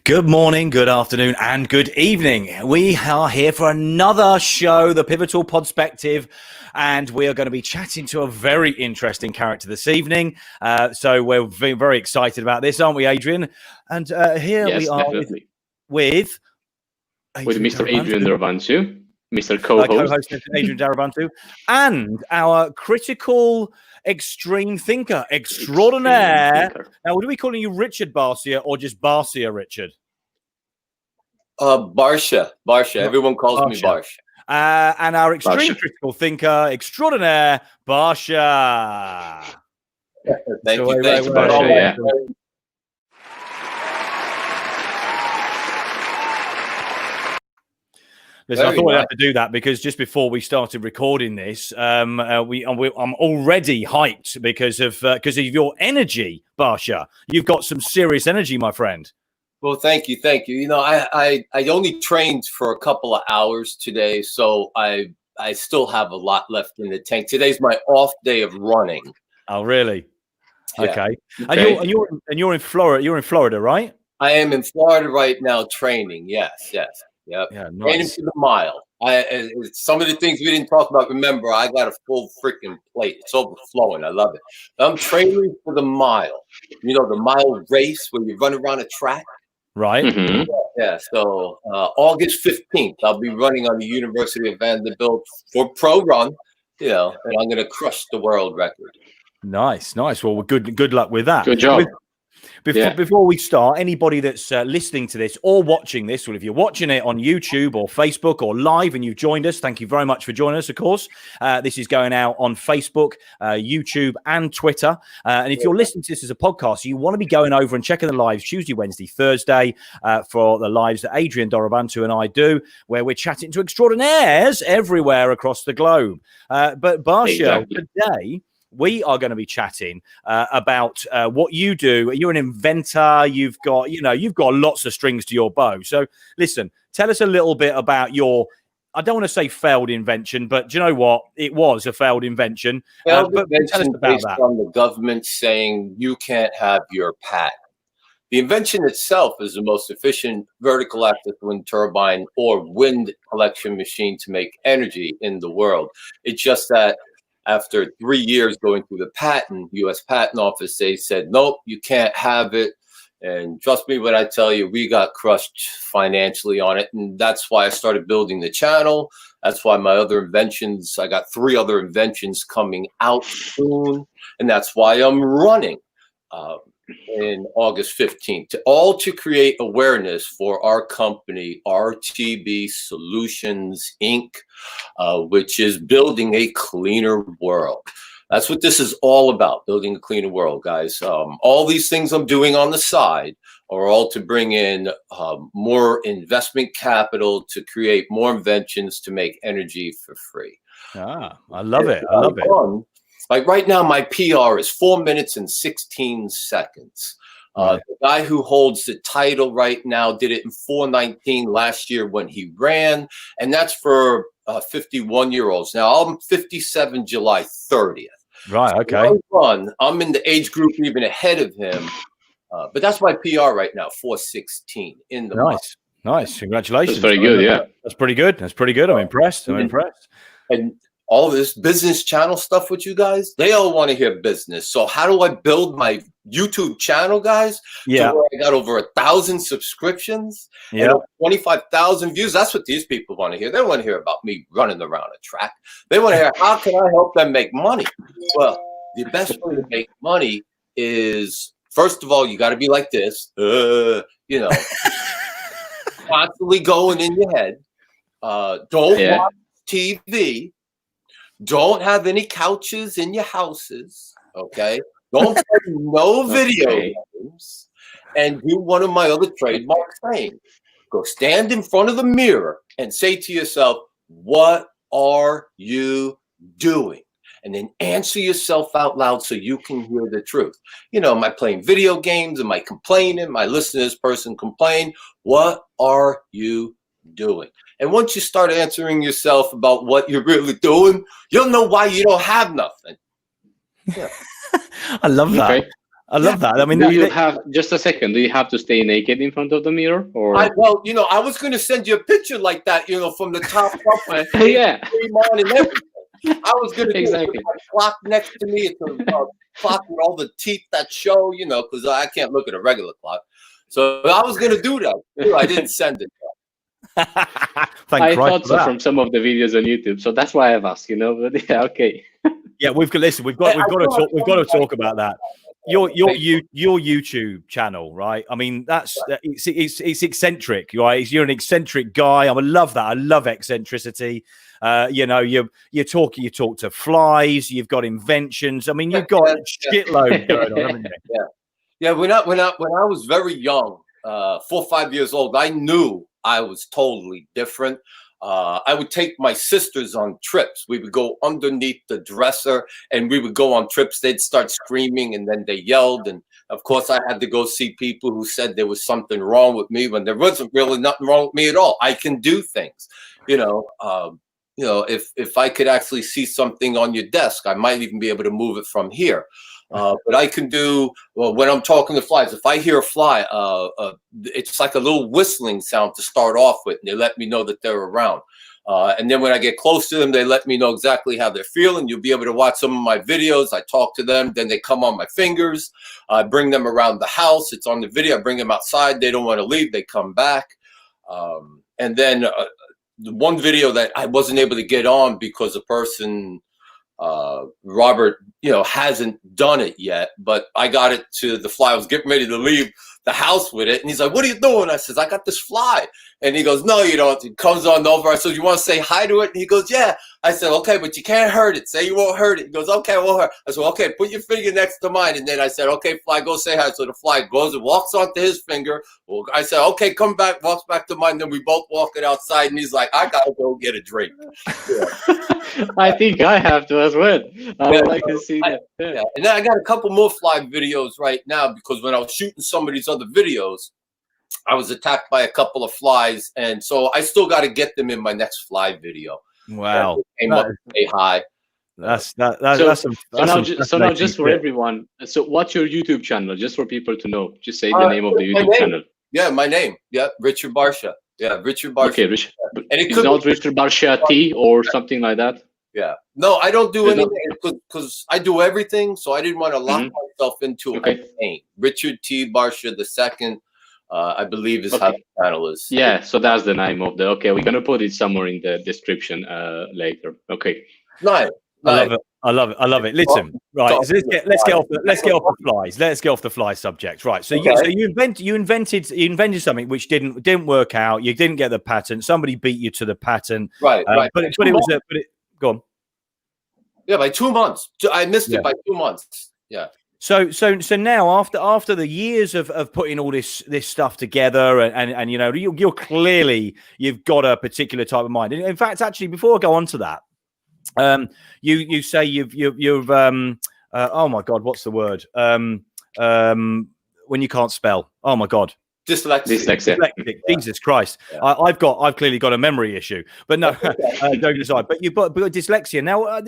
Good morning, good afternoon, and good evening. We are here for another show, the Pivotal Podspective, and we are going to be chatting to a very interesting character this evening. So we're very excited about this, aren't we, Adrian? And here yes, we are definitely. with Mr. Adrian Darabanthu, Mr. Co-host. Co-host Adrian Darabanthu, and our critical extreme thinker extraordinaire. Now, what are we calling you, Richard Barcia, or just Barcia, Richard? Barcia. Everyone calls me Barcia. And our extreme critical thinker extraordinaire, Barcia. Thank you, Barcia. Yeah. Listen, I thought I'd have to do that because just before we started recording this, I'm already hyped because of your energy, Barcia. You've got some serious energy, my friend. Well, thank you. You know, I only trained for a couple of hours today, so I still have a lot left in the tank. Today's my off day of running. Oh, really? Yeah. Okay. And you're in Florida. You're in Florida, right? I am in Florida right now training. Yes. Yep. Yeah, nice. Training to the mile. Some of the things we didn't talk about. Remember, I got a full freaking plate. It's overflowing. I love it. I'm training for the mile. You know, the mile race where you run around a track. Right. Mm-hmm. Yeah. So August 15th, I'll be running on the University of Vanderbilt for pro run. You know, and I'm going to crush the world record. Nice. Well, good luck with that. Good job. Before we start, anybody that's listening to this or watching this, well, if you're watching it on YouTube or Facebook or live and you've joined us, thank you very much for joining us, of course. This is going out on Facebook, YouTube, and Twitter. And if you're listening to this as a podcast, you want to be going over and checking the lives Tuesday, Wednesday, Thursday for the lives that Adrian Darabanthu and I do, where we're chatting to extraordinaires everywhere across the globe. But Barcia, today, we are going to be chatting about what you do. You're an inventor. You've got lots of strings to your bow. So listen, tell us a little bit about your, I don't want to say failed invention, but do you know what? It was a failed invention. Failed but invention tell us about based that. on the government saying you can't have your patent. The invention itself is the most efficient vertical axis wind turbine or wind collection machine to make energy in the world. It's just that after 3 years going through the patent, U.S. Patent Office, they said, nope, you can't have it. And trust me when I tell you, we got crushed financially on it. And that's why I started building the channel. That's why my other inventions, I got 3 other inventions coming out soon. And that's why I'm running in August 15th, to create awareness for our company, RTB Solutions, Inc., which is building a cleaner world. That's what this is all about, building a cleaner world, guys. All these things I'm doing on the side are all to bring in more investment capital to create more inventions to make energy for free. I love it. Like right now, my PR is 4 minutes and 16 seconds. The guy who holds the title right now did it in 4:19 last year when he ran, and that's for 51-year-olds. Now, I'm 57 July 30th. Right, okay. So I'm in the age group even ahead of him, but that's my PR right now, 4:16 in the month. Nice. Congratulations. That's very good, yeah. That's pretty good. I'm impressed. And all this business channel stuff with you guys, they all want to hear business. So how do I build my YouTube channel, guys? Yeah. To where I got over 1,000 subscriptions, and 25,000 views. That's what these people want to hear. They don't want to hear about me running around a track. They want to hear, how can I help them make money? Well, the best way to make money is, first of all, you got to be like this, constantly going in your head. Don't watch TV. Don't have any couches in your houses, okay? Don't play no video games, and do one of my other trademark things. Go stand in front of the mirror and say to yourself, what are you doing? And then answer yourself out loud so you can hear the truth. You know, am I playing video games? Am I complaining? Am I listening to this person complain? What are you doing? And once you start answering yourself about what you're really doing, you'll know why you don't have nothing. Yeah. I love that. Okay. I love that. I mean, do you have just a second? Do you have to stay naked in front of the mirror, or? Well, you know, I was going to send you a picture like that, you know, from the top up. Yeah. On and everything. I was going to exactly. do a clock next to me. It's a clock with all the teeth that show, you know, because I can't look at a regular clock. So I was going to do that. I didn't send it. I thought so from some of the videos on YouTube, so that's why I've asked. You know, but yeah, okay. Yeah, we've got to talk about that. Your YouTube channel, right? I mean, it's eccentric, right? You're an eccentric guy. I love that. I love eccentricity. You know, you talk to flies. You've got inventions. I mean, you've got a shitload going on, haven't you? Yeah. When I was very young, 4 or 5 years old, I knew I was totally different. I would take my sisters on trips. We would go underneath the dresser and we would go on trips. They'd start screaming and then they yelled. And of course, I had to go see people who said there was something wrong with me when there wasn't really nothing wrong with me at all. I can do things, you know, if I could actually see something on your desk, I might even be able to move it from here. But I can do, well, when I'm talking to flies, if I hear a fly, it's like a little whistling sound to start off with, and they let me know that they're around. And then when I get close to them, they let me know exactly how they're feeling. You'll be able to watch some of my videos. I talk to them, then they come on my fingers. I bring them around the house. It's on the video. I bring them outside. They don't want to leave. They come back. And then the one video that I wasn't able to get on because a person, Robert, you know, hasn't done it yet, but I got it to the fly. I was getting ready to leave the house with it, and he's like, "What are you doing?" I says, "I got this fly." And he goes, "No, you don't." He comes on over. I said, "You want to say hi to it?" And he goes, "Yeah." I said, "Okay, but you can't hurt it. Say you won't hurt it." He goes, "Okay, I won't hurt." I said, "Okay, put your finger next to mine." And then I said, "Okay, fly, go say hi." So the fly goes and walks onto his finger. Well, I said, "Okay, come back," walks back to mine. Then we both walk it outside, and he's like, "I gotta go get a drink." Yeah. I think I have to as well. I would like to see that. Yeah. And then I got a couple more fly videos right now, because when I was shooting some of these other videos, I was attacked by a couple of flies, and so I still got to get them in my next fly video. Wow! Came up to say hi. So now, just for everyone. So, what's your YouTube channel? Just for people to know. Just say the name of the YouTube channel. Yeah, my name. Yeah, Richard Barcia. Yeah, Richard Barcia. Okay, Richard. And it could not Richard Barcia T or something like that. Yeah. No, I don't do anything because I do everything. So I didn't want to lock myself into a name. Richard T. Barcia II, I believe, is how the channel is. Yeah, so that's the name of the. Okay, we're gonna put it somewhere in the description later. Okay. Nice. I love it. Listen, right. So let's get off the flies. Let's get off the fly subject. Right. So you invented something which didn't work out. You didn't get the patent. Somebody beat you to the patent. Right. Go on. Yeah, by 2 months. I missed it by 2 months. Yeah. So now after the years of putting all this stuff together and you know, you're clearly, you've got a particular type of mind. In fact, actually, before I go on to that, you say you've oh my God, what's the word? When you can't spell. Oh my God. Dyslexic. Jesus Christ. Yeah. I've clearly got a memory issue, but no, don't decide. But you've got dyslexia. Now,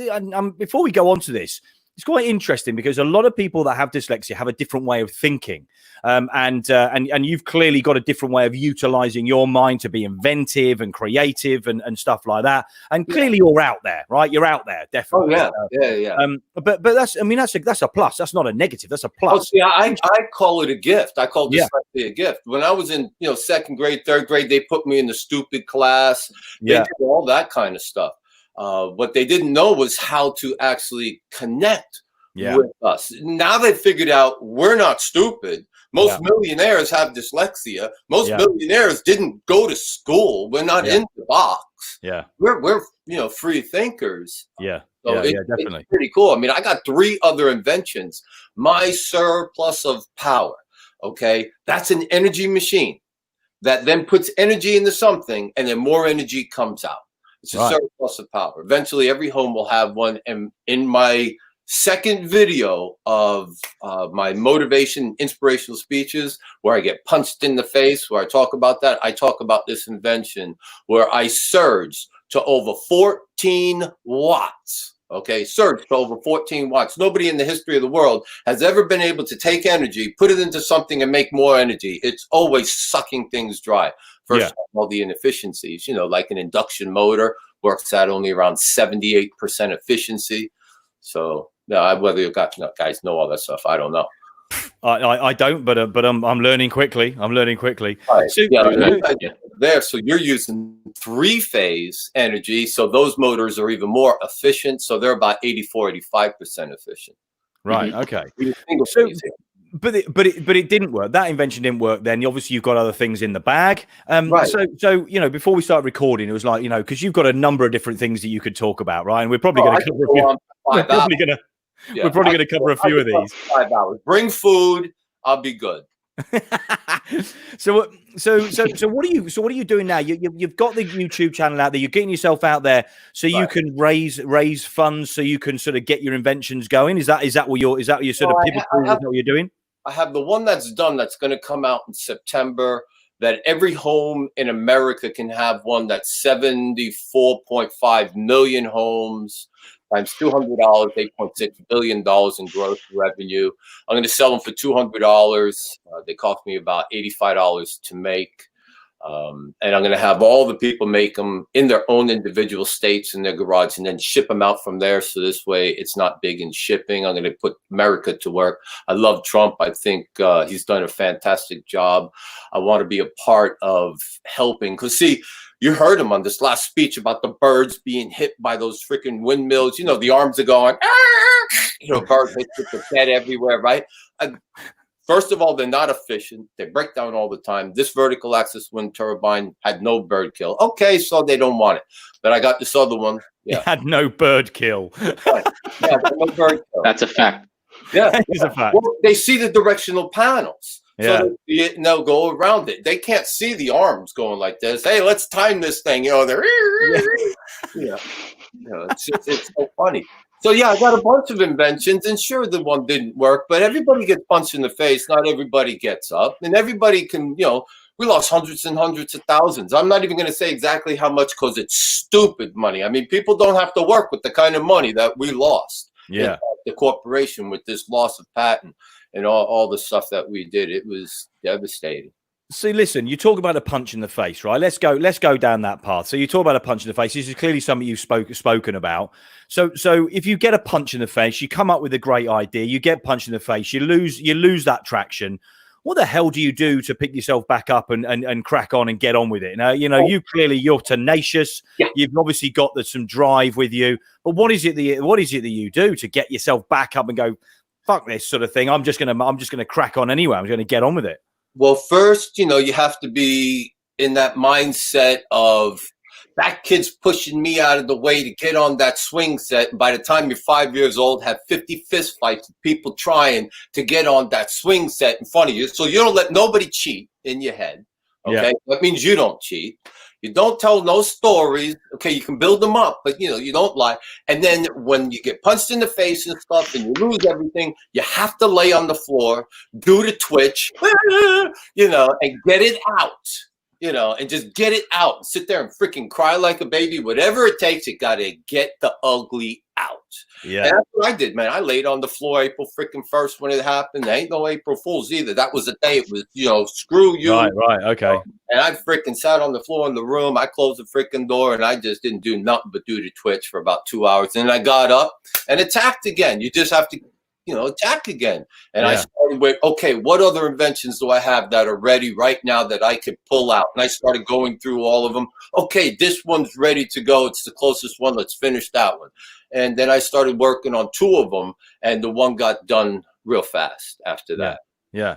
before we go on to this, it's quite interesting because a lot of people that have dyslexia have a different way of thinking. And you've clearly got a different way of utilizing your mind to be inventive and creative and stuff like that. And clearly you're out there, right? You're out there, definitely. Oh, yeah. But that's a plus. That's not a negative. That's a plus. Oh, see, I call it a gift. I call dyslexia a gift. When I was in, second grade, third grade, they put me in the stupid class. They did all that kind of stuff. What they didn't know was how to actually connect with us. Now they figured out we're not stupid. Most millionaires have dyslexia. Most millionaires didn't go to school. We're not in the box. Yeah, we're free thinkers. Yeah, so definitely. It's pretty cool. I mean, I got 3 other inventions. My surplus of power. Okay, that's an energy machine that then puts energy into something, and then more energy comes out. It's a surplus of power. Eventually, every home will have one. And in my second video of my motivation, inspirational speeches where I get punched in the face, where I talk about that. I talk about this invention where I surged to over 14 watts. Okay, surged to over 14 watts. Nobody in the history of the world has ever been able to take energy, put it into something and make more energy. It's always sucking things dry. First, all the inefficiencies, you know, like an induction motor works at only around 78% efficiency. So, whether you guys know all that stuff, I don't know. I don't, but I'm learning quickly. I'm learning quickly. Right. So, there, so you're using 3-phase energy, so those motors are even more efficient. So they're about 84, 85% efficient. Right. Okay. So, but it didn't work. That invention didn't work. Then obviously you've got other things in the bag. Right. So you know, before we started recording, it was like, you know, because you've got a number of different things that you could talk about, right? And we're probably going to cover a few. We're probably going to cover a few of these. 5 hours. Bring food. I'll be good. So what are you doing now? You've got the YouTube channel out there. You're getting yourself out there so you can raise funds, so you can sort of get your inventions going. Is that what you're sort of pivotal? Is that what you're doing? I have the one that's done. That's going to come out in September. That every home in America can have one. That's 74.5 million homes times $200, $8.6 billion in gross revenue. I'm going to sell them for $200. They cost me about $85 to make. And I'm going to have all the people make them in their own individual states in their garage and then ship them out from there. So this way it's not big in shipping. I'm going to put America to work. I love Trump. I think he's done a fantastic job. I want to be a part of helping, because see, you heard him on this last speech about the birds being hit by those freaking windmills. You know, the arms are going, you know, birds hit the bed everywhere, right? First of all, they're not efficient. They break down all the time. This vertical axis wind turbine had no bird kill. Okay, so they don't want it. But I got this other one. Yeah. It had no bird kill. Right. Yeah, no bird kill. That's a fact. Yeah, it's a fact. Well, they see the directional panels. Yeah. So they'll go around it. They can't see the arms going like this. Hey, let's time this thing. You know, they're it's so funny. So yeah, I got a bunch of inventions, and sure, the one didn't work, but everybody gets punched in the face. Not everybody gets up, and everybody can, you know, we lost hundreds and hundreds of thousands. I'm not even going to say exactly how much because it's stupid money. I mean, people don't have to work with the kind of money that we lost. Yeah. The corporation with this loss of patent and all the stuff that we did, it was devastating. See, listen, you talk about a punch in the face, right? Let's go down that path. So you talk about a punch in the face. This is clearly something you've spoken about. So if you get a punch in the face, you come up with a great idea, you get punched in the face, you lose that traction. What the hell do you do to pick yourself back up and crack on and get on with it? Now, you know, you're tenacious. Yeah. You've obviously got some drive with you. But what is it that you do to get yourself back up and go, fuck this sort of thing? I'm just gonna crack on anyway. I'm going to get on with it. Well, first, you know, you have to be in that mindset of that kid's pushing me out of the way to get on that swing set. And by the time you're 5 years old, have 50 fist fights with people trying to get on that swing set in front of you. So you don't let nobody cheat in your head. Okay. Yeah. That means you don't cheat. You don't tell no stories. Okay. You can build them up, but you know, you don't lie. And then when you get punched in the face and stuff and you lose everything, you have to lay on the floor, do the twitch, you know, and get it out. You know, and just get it out. Sit there and freaking cry like a baby. Whatever it takes, you got to get the ugly out. Yeah. And that's what I did, man. I laid on the floor April freaking 1st when it happened. There ain't no April Fools either. That was the day it was, you know, screw you. Right. Okay. And I freaking sat on the floor in the room. I closed the freaking door and I just didn't do nothing but do the twitch for about 2 hours. And I got up and attacked again. You just have to, you know, attack again. And I started with, okay, what other inventions do I have that are ready right now that I could pull out? And I started going through all of them. Okay, this one's ready to go. It's the closest one. Let's finish that one. And then I started working on 2 of them, and the one got done real fast after that. Yeah.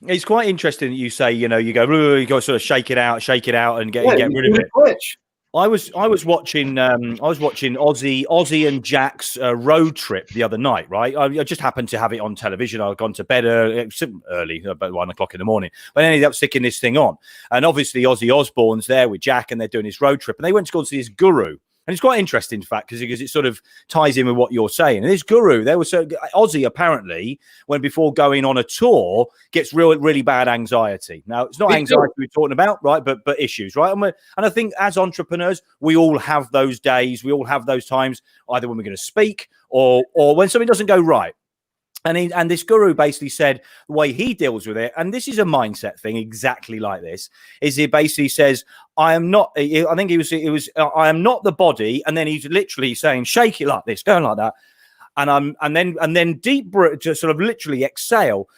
It's quite interesting that you say, you know, you go sort of shake it out and get rid of it. Glitch. I was watching Ozzy and Jack's road trip the other night, right? I just happened to have it on television. I'd gone to bed early, about 1 o'clock in the morning, but I ended up sticking this thing on. And obviously Ozzy Osbourne's there with Jack, and they're doing this road trip, and they went to go see this guru. And And it's quite interesting, in fact, because it sort of ties in with what you're saying. And this guru, there was Ozzy apparently, when before going on a tour, gets really bad anxiety. Now, it's not anxiety we're talking about, right? But issues, right? And I think as entrepreneurs, we all have those days, we all have those times, either when we're going to speak or when something doesn't go right. And this guru basically said the way he deals with it, and this is a mindset thing exactly like this, is he basically says, I am not, I think I am not the body. And then he's literally saying, shake it like this, going like that. And then deep breath, just sort of literally exhale.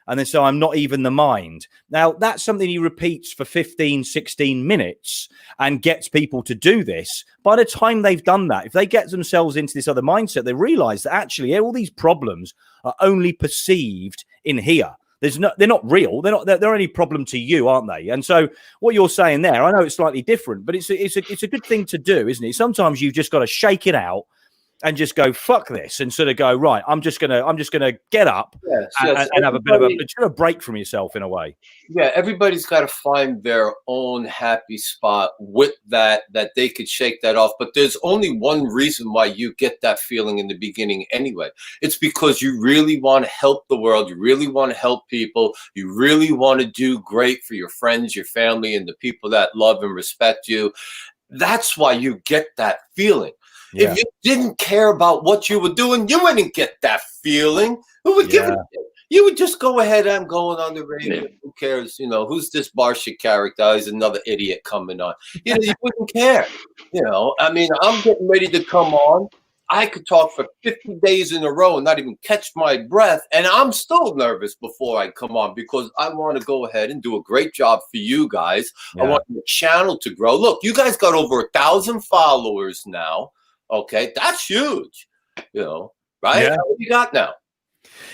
And then so I'm not even the mind. Now, that's something he repeats for 15, 16 minutes and gets people to do this. By the time they've done that, if they get themselves into this other mindset, they realize that actually all these problems are only perceived in here. They're not real. They're only problem to you, aren't they? And so what you're saying there, I know it's slightly different, but it's a good thing to do, isn't it? Sometimes you've just got to shake it out and just go, fuck this, and sort of go, right, I'm just gonna get up and have a bit of a break from yourself in a way. Yeah, everybody's got to find their own happy spot with that they could shake that off. But there's only one reason why you get that feeling in the beginning anyway. It's because you really want to help the world. You really want to help people. You really want to do great for your friends, your family, and the people that love and respect you. That's why you get that feeling. Yeah. If you didn't care about what you were doing, you wouldn't get that feeling. Who would give it? You would just go ahead. I'm going on the radio. Who cares? You know, who's this Barcia character? He's another idiot coming on. You know, you wouldn't care. You know, I mean, I'm getting ready to come on. I could talk for 50 days in a row and not even catch my breath. And I'm still nervous before I come on because I want to go ahead and do a great job for you guys. I want the channel to grow. Look, you guys got over 1,000 followers now. Okay, that's huge, you know, right? Yeah. What you got now?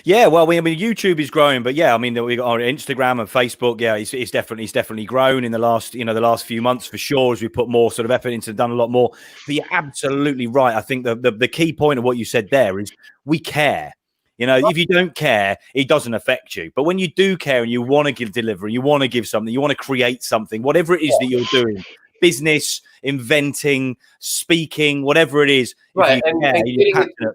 Yeah, well, I mean, YouTube is growing, but yeah, I mean, we got our Instagram and Facebook. Yeah, it's definitely grown in the last few months for sure, as we put more sort of effort into, done a lot more. But you're absolutely right. I think the key point of what you said there is we care. You know, if you don't care, it doesn't affect you. But when you do care and you want to deliver, you want to give something, you want to create something, whatever it is that you're doing. Business, inventing, speaking, whatever it is, right?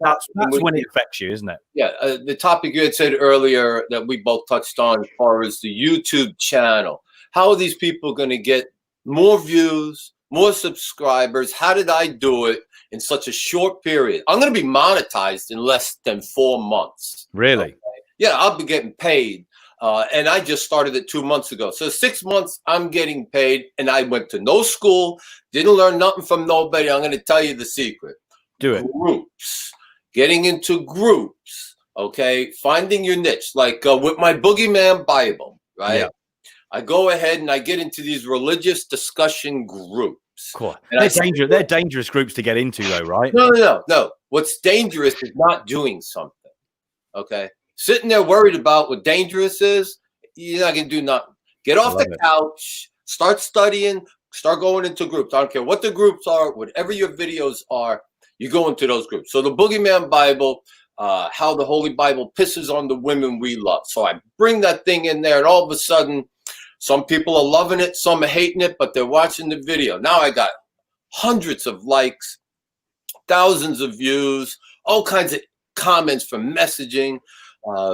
That's when it affects you, isn't it? Yeah. The topic you had said earlier that we both touched on, as far as the YouTube channel, how are these people going to get more views, more subscribers? How did I do it in such a short period? I'm going to be monetized in less than 4 months. Really? Okay? Yeah, I'll be getting paid. And I just started it 2 months ago. So 6 months, I'm getting paid. And I went to no school, didn't learn nothing from nobody. I'm going to tell you the secret. Do it. Groups. Getting into groups. Okay. Finding your niche. Like with my Boogeyman Bible, right? Yeah. I go ahead and I get into these religious discussion groups. Cool. They're dangerous groups to get into, though, right? No. What's dangerous is not doing something. Okay. Sitting there worried about what dangerous is, you're not going to do nothing. Get off the couch, start studying, start going into groups. I don't care what the groups are, whatever your videos are, you go into those groups. So the Boogeyman Bible, how the Holy Bible pisses on the women we love. So I bring that thing in there, and all of a sudden, some people are loving it, some are hating it, but they're watching the video. Now I got hundreds of likes, thousands of views, all kinds of comments from messaging.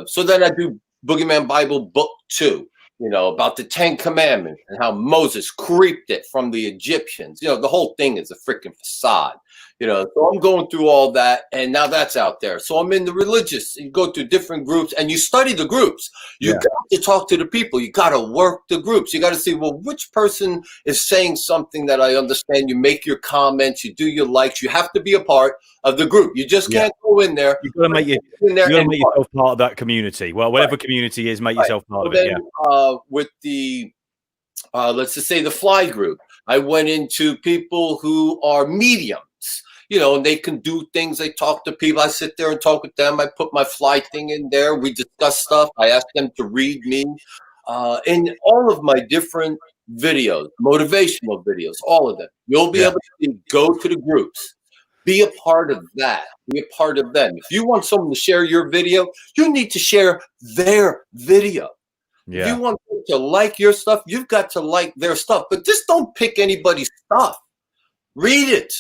So then I do Boogeyman Bible Book 2, you know, about the 10 Commandments and how Moses creeped it from the Egyptians. You know, the whole thing is a freaking facade, you know. So I'm going through all that, and now that's out there. So I'm in the religious. You go through different groups, and you study the groups. You got to talk to the people. You got to work the groups. You got to see, well, which person is saying something that I understand. You make your comments. You do your likes. You have to be a part of the group. You just can't go in there. You've got to make yourself part of that community. Well, whatever community is, make yourself part of it. With the, let's just say the fly group, I went into people who are mediums, you know, and they can do things. They talk to people. I sit there and talk with them. I put my fly thing in there. We discuss stuff. I ask them to read me. In all of my different videos, motivational videos, all of them, you'll be able to go to the groups. Be a part of that. Be a part of them. If you want someone to share your video, you need to share their video. Yeah. If you want them to like your stuff, you've got to like their stuff. But just don't pick anybody's stuff. Read it.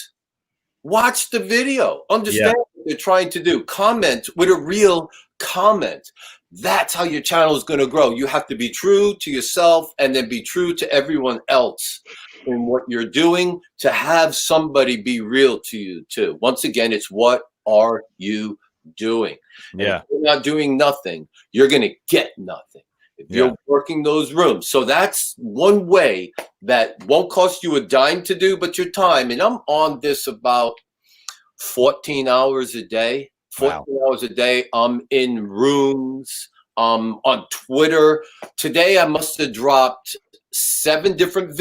Watch the video. Understand what they're trying to do. Comment with a real comment. That's how your channel is going to grow. You have to be true to yourself and then be true to everyone else in what you're doing to have somebody be real to you too. Once again, it's what are you doing? Yeah. If you're not doing nothing, you're going to get nothing. If you're working those rooms. So that's one way that won't cost you a dime to do, but your time. And I'm on this about 14 hours a day. 14 hours a day. I'm in rooms. On Twitter. Today, I must have dropped 7 different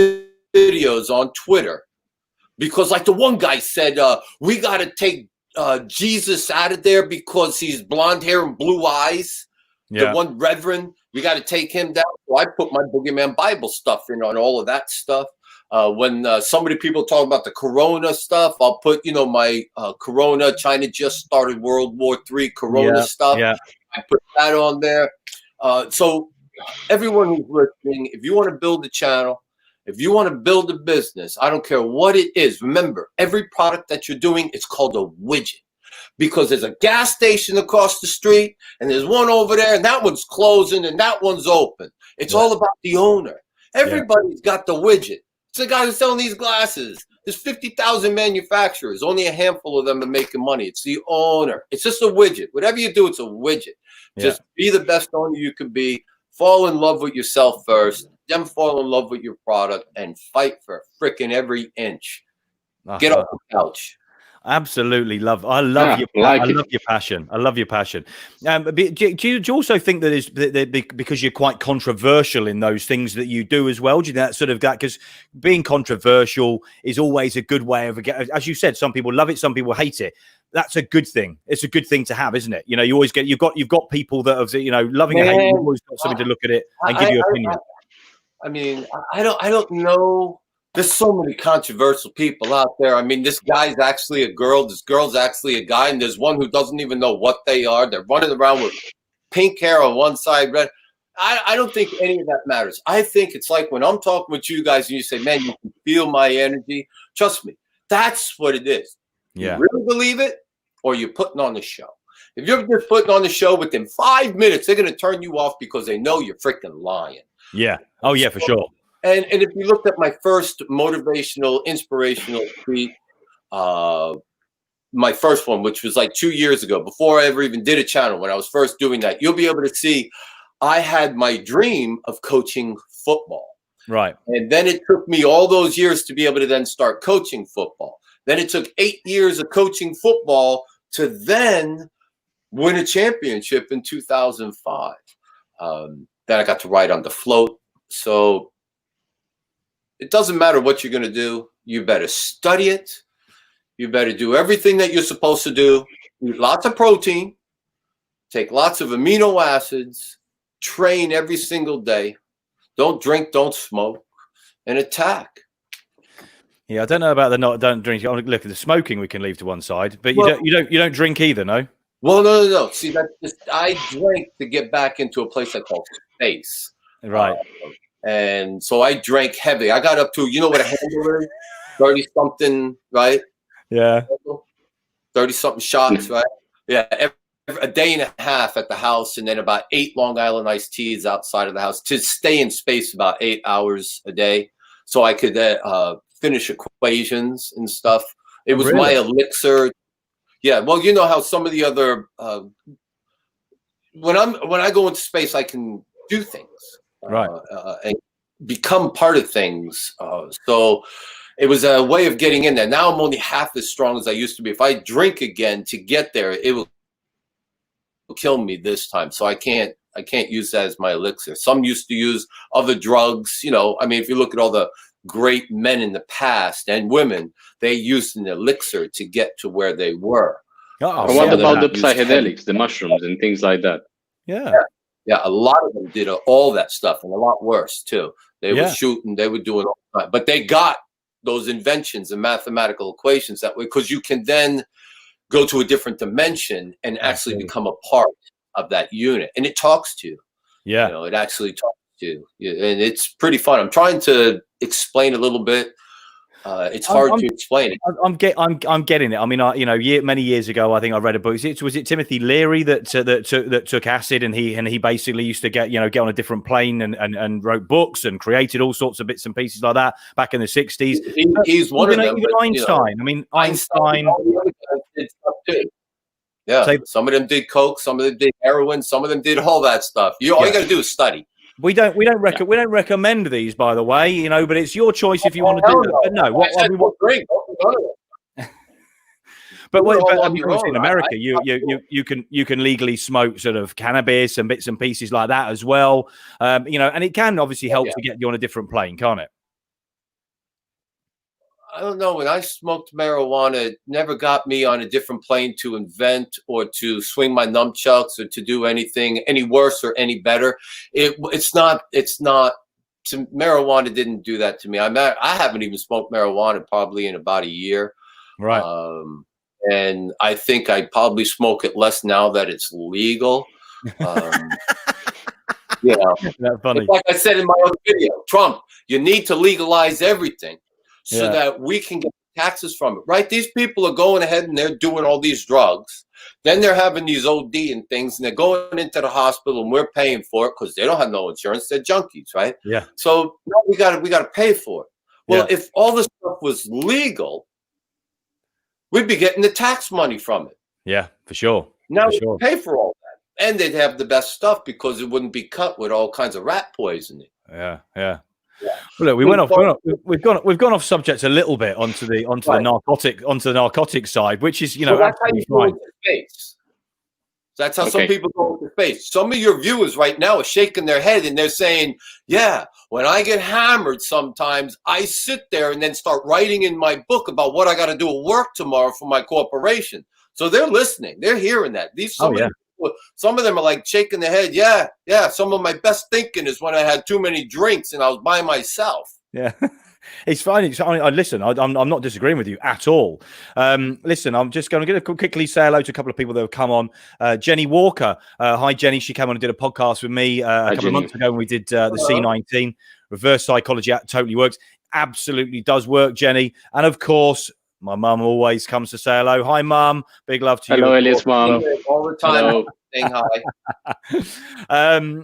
videos on Twitter. Because like the one guy said, we got to take Jesus out of there because he's blonde hair and blue eyes. The one reverend, we got to take him down. So I put my Boogeyman Bible stuff in on all of that stuff. When so many people talk about the Corona stuff, I'll put, my Corona, China just started World War III Corona stuff. I put that on there. So everyone who's listening, if you want to build a channel, if you want to build a business, I don't care what it is. Remember, every product that you're doing, it's called a widget. Because there's a gas station across the street, and there's one over there, and that one's closing, and that one's open. It's all about the owner. Everybody's got the widget. It's the guy who's selling these glasses. There's 50,000 manufacturers. Only a handful of them are making money. It's the owner. It's just a widget. Whatever you do, it's a widget. Just be the best owner you can be. Fall in love with yourself first. Then fall in love with your product and fight for freaking every inch. Get off the couch. Absolutely I love your passion. I love your passion. But do you also think that because you're quite controversial in those things that you do as well? Do you think that sort of because being controversial is always a good way of, as you said, some people love it, some people hate it. That's a good thing. It's a good thing to have, isn't it? You always get you've got people that have loving and hating. You've always got something to look at it and give you opinion. I mean, I don't know. There's so many controversial people out there. I mean, this guy's actually a girl. This girl's actually a guy. And there's one who doesn't even know what they are. They're running around with pink hair on one side, red. I don't think any of that matters. I think it's like when I'm talking with you guys and you say, man, you can feel my energy. Trust me, that's what it is. Yeah. You really believe it, or you're putting on the show. If you're just putting on the show, within 5 minutes, they're going to turn you off because they know you're freaking lying. Yeah. Oh, yeah, for sure. And if you looked at my first motivational, inspirational tweet, my first one, which was like 2 years ago, before I ever even did a channel, when I was first doing that, you'll be able to see I had my dream of coaching football. Right. And then it took me all those years to be able to then start coaching football. Then it took 8 years of coaching football to then win a championship in 2005. Then I got to ride on the float. So it doesn't matter what you're going to do. You better study it. You better do everything that you're supposed to do. Eat lots of protein. Take lots of amino acids. Train every single day. Don't drink, don't smoke, and attack. Yeah, I don't know about the don't drink. Look at the smoking we can leave to one side, but you don't drink either, no? Well, no. See, that's just, I drank to get back into a place I call space. Right. And so I drank heavy. I got up to, you know what a handle is? 30-something, right? Yeah. 30-something shots, right? Yeah. A day and a half at the house, and then about 8 Long Island iced teas outside of the house to stay in space about 8 hours a day, so I could finish equations and stuff. It was my elixir. Yeah. Well, you know how some of the other when I go into space, I can do things. Right. And become part of things. So it was a way of getting in there. Now I'm only half as strong as I used to be. If I drink again to get there, it will kill me this time. So I can't use that as my elixir. Some used to use other drugs. I mean, if you look at all the great men in the past and women, they used an elixir to get to where they were. What about the psychedelics, the mushrooms and things like that? Yeah, a lot of them did all that stuff, and a lot worse too. They were shooting, they were doing all that, but they got those inventions and mathematical equations that way, because you can then go to a different dimension and actually become a part of that unit, and it talks to you. Yeah, it actually talks to you, and it's pretty fun. I'm trying to explain a little bit It's hard to explain it. I'm getting it. I mean, many years ago, I think I read a book. Was it Timothy Leary that took acid, and he basically used to get on a different plane and wrote books and created all sorts of bits and pieces like that back in the 60s. He's one of them. Even Einstein. I mean, Einstein. Did stuff too. Yeah, some of them did coke, some of them did heroin, some of them did all that stuff. All you got to do is study. We don't recommend these, by the way, but it's your choice if you want to do that. But no, great. But I mean, in America, you can legally smoke sort of cannabis and bits and pieces like that as well, and it can obviously help to get you on a different plane, can't it? I don't know. When I smoked marijuana, it never got me on a different plane to invent or to swing my nunchucks or to do anything any worse or any better. It's not. Marijuana didn't do that to me. I haven't even smoked marijuana probably in about a year. Right. And I think I probably smoke it less now that it's legal. That's funny. Like I said in my other video, Trump, you need to legalize everything. So that we can get taxes from it, right? These people are going ahead and they're doing all these drugs. Then they're having these OD and things, and they're going into the hospital, and we're paying for it because they don't have no insurance. They're junkies, right? Yeah. So we got to pay for it. Well, if all this stuff was legal, we'd be getting the tax money from it. Yeah, for sure. Now we pay for all that, and they'd have the best stuff because it wouldn't be cut with all kinds of rat poisoning. Yeah. Well, look, we've gone off subject a little bit onto the narcotic side, which is that's how you go into space. That's how some people go into space. Some of your viewers right now are shaking their head and they're saying, "Yeah, when I get hammered, sometimes I sit there and then start writing in my book about what I got to do at work tomorrow for my corporation." So they're listening, they're hearing that. Some of them are like shaking their head. Yeah. Some of my best thinking is when I had too many drinks and I was by myself. Yeah, it's fine. Listen, I'm not disagreeing with you at all. Listen, I'm just going to quickly say hello to a couple of people that have come on. Jenny Walker. Hi, Jenny. She came on and did a podcast with me a couple of months ago when we did the C19. Reverse psychology totally works. Absolutely does work, Jenny. And of course, my mum always comes to say hello. Hi, Mum. Big love to you. Hello, Elliot's mum. All the time. Saying hi.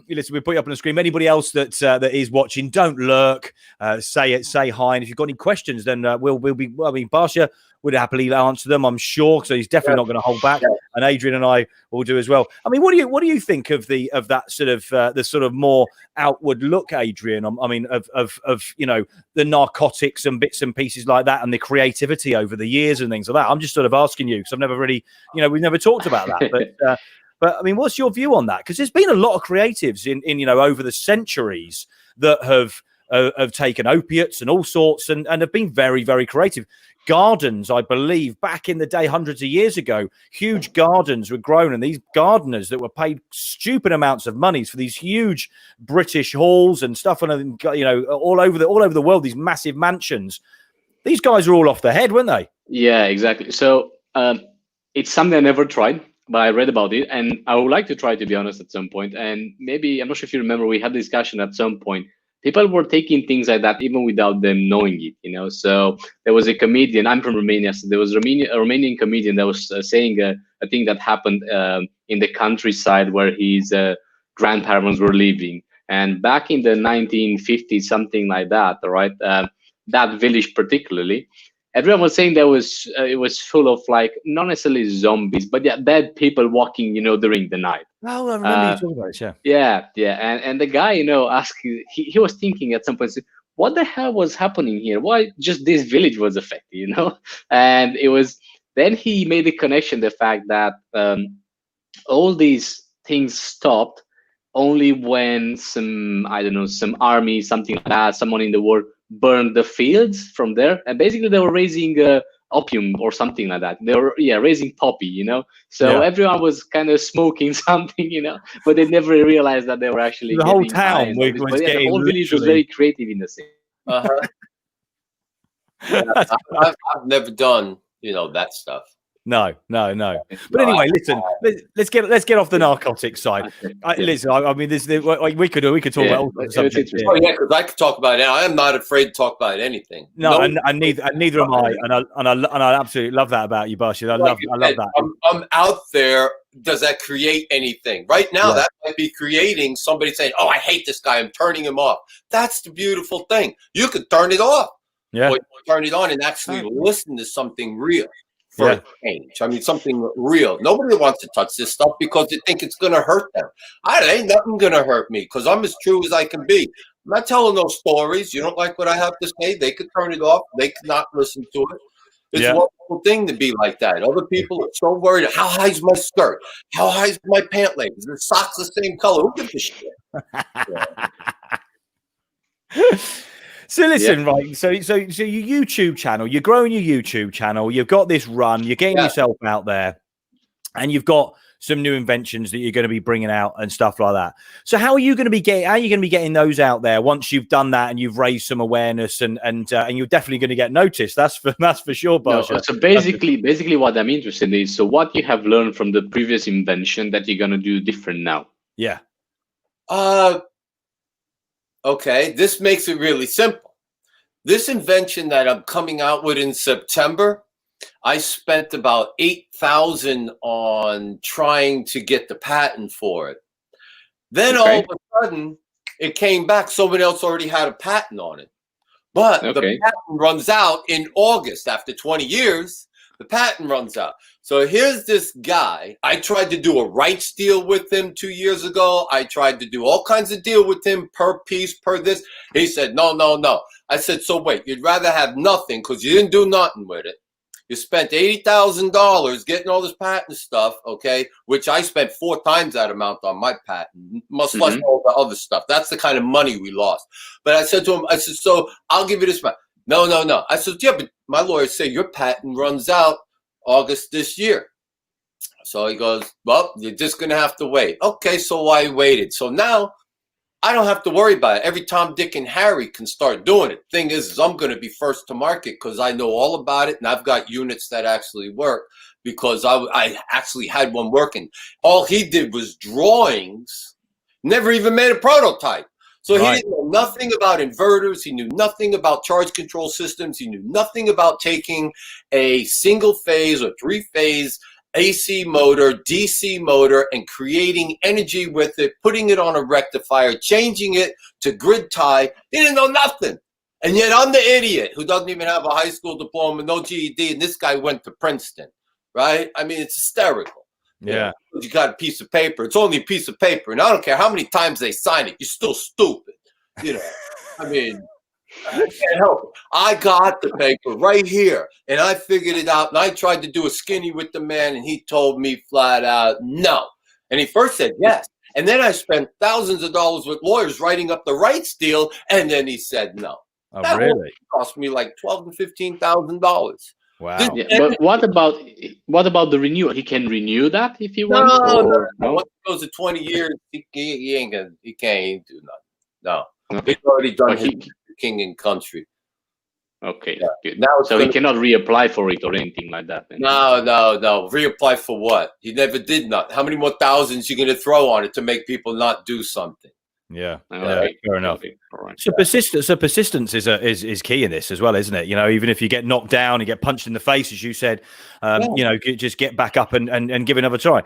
Listen, we put you up on the screen. Anybody else that is watching, don't lurk. Say hi. And if you've got any questions, then we'll be. I mean, Barcia would happily answer them, I'm sure. So he's definitely not going to hold back. And Adrian and I will do as well. I mean, what do you think of that sort of the sort of more outward look, Adrian? I mean, of the narcotics and bits and pieces like that, and the creativity over the years and things like that. I'm just sort of asking you because I've never really, we've never talked about that. But I mean, what's your view on that? Because there's been a lot of creatives in over the centuries that have taken opiates and all sorts and have been very, very creative. Gardens, I believe, back in the day, hundreds of years ago, huge gardens were grown, and these gardeners that were paid stupid amounts of money for these huge British halls and stuff, and all over the world, these massive mansions. These guys are all off their head, weren't they? Yeah, exactly. So it's something I never tried, but I read about it, and I would like to try, to be honest, at some point. And maybe, I'm not sure if you remember, we had a discussion at some point. People were taking things like that even without them knowing it, So there was a comedian, I'm from Romania, so there was a Romanian comedian that was saying a thing that happened in the countryside where his grandparents were living. And back in the 1950s, something like that, right? That village particularly, everyone was saying it was full of not necessarily zombies, but dead people walking, during the night. Oh, I remember you talking about it, yeah. And the guy, asked, he was thinking at some point, what the hell was happening here? Why just this village was affected, And it was, then he made the connection, the fact that all these things stopped only when some army, something like that, someone in the war burned the fields from there, and basically they were raising opium or something like that. They were raising poppy, So everyone was kind of smoking something, but they never realized that they were actually the whole town. The whole village was very creative in the same. I've never done that stuff. No. But anyway, listen. Let's get off the narcotics side. Listen, I mean, we could talk about all the subjects. Oh yeah, because I could talk about it. I am not afraid to talk about anything. No, and neither am I. And I absolutely love that about you, Barcia. I love that. I'm out there. Does that create anything? Right now, that might be creating somebody saying, "Oh, I hate this guy. I'm turning him off." That's the beautiful thing. You could turn it off. Yeah. Or turn it on and actually listen to something real. For a change. I mean, something real. Nobody wants to touch this stuff because they think it's going to hurt them. Ain't nothing going to hurt me because I'm as true as I can be. I'm not telling those stories. You don't like what I have to say? They could turn it off. They could not listen to it. It's a wonderful thing to be like that. Other people are so worried. How high is my skirt? How high is my pant leg? Is the socks the same color? Who gives a shit? So listen, right. So your YouTube channel, you're growing your YouTube channel. You've got this run. You're getting yourself out there, and you've got some new inventions that you're going to be bringing out and stuff like that. So how are you going to be getting those out there once you've done that and you've raised some awareness and you're definitely going to get noticed. That's for sure, Barcia. No, so basically, what I'm interested in is what you have learned from the previous invention that you're going to do different now. Yeah. Okay, this makes it really simple. This invention that I'm coming out with in September, I spent about $8,000 on trying to get the patent for it. Then all of a sudden, it came back. Someone else already had a patent on it. But the patent runs out in August. After 20 years, the patent runs out. So here's this guy. I tried to do a rights deal with him 2 years ago. I tried to do all kinds of deal with him per piece, per this. He said, no. I said, so wait, you'd rather have nothing because you didn't do nothing with it. You spent $80,000 getting all this patent stuff, okay, which I spent 4 times that amount on my patent, much less all the other stuff. That's the kind of money we lost. But I said to him, so I'll give you this back. No. I said, yeah, but my lawyers say your patent runs out August this year. So he goes, well, you're just going to have to wait. Okay, so I waited. So now I don't have to worry about it. Every Tom, Dick, and Harry can start doing it. Thing is I'm going to be first to market because I know all about it, and I've got units that actually work because I actually had one working. All he did was drawings, never even made a prototype. So he didn't know nothing about inverters. He knew nothing about charge control systems. He knew nothing about taking a single phase or 3-phase AC motor, DC motor, and creating energy with it, putting it on a rectifier, changing it to grid tie. He didn't know nothing. And yet I'm the idiot who doesn't even have a high school diploma, no GED, and this guy went to Princeton, right? I mean, it's hysterical. Yeah. You got a piece of paper. It's only a piece of paper. And I don't care how many times they sign it. You're still stupid. You know, I mean, I can't help it. I got the paper right here, and I figured it out. And I tried to do a skinny with the man, and he told me flat out no. And he first said yes. And then I spent thousands of dollars with lawyers writing up the rights deal, and then he said no. Oh, that really? Cost me like $12,000 to $15,000. Wow. Yeah, but what about the renewal? He can renew that if he wants. No. Once it goes to 20 years, he can't do nothing. No. He's already done his king and country. Okay, good. Now so he cannot reapply for it or anything like that. Then. No. Reapply for what? He never did nothing. How many more thousands you going to throw on it to make people not do something? Yeah, okay. Fair enough. Okay. All right. So persistence is key in this as well, isn't it? You know, even if you get knocked down and get punched in the face, as you said, you know, just get back up and give another try.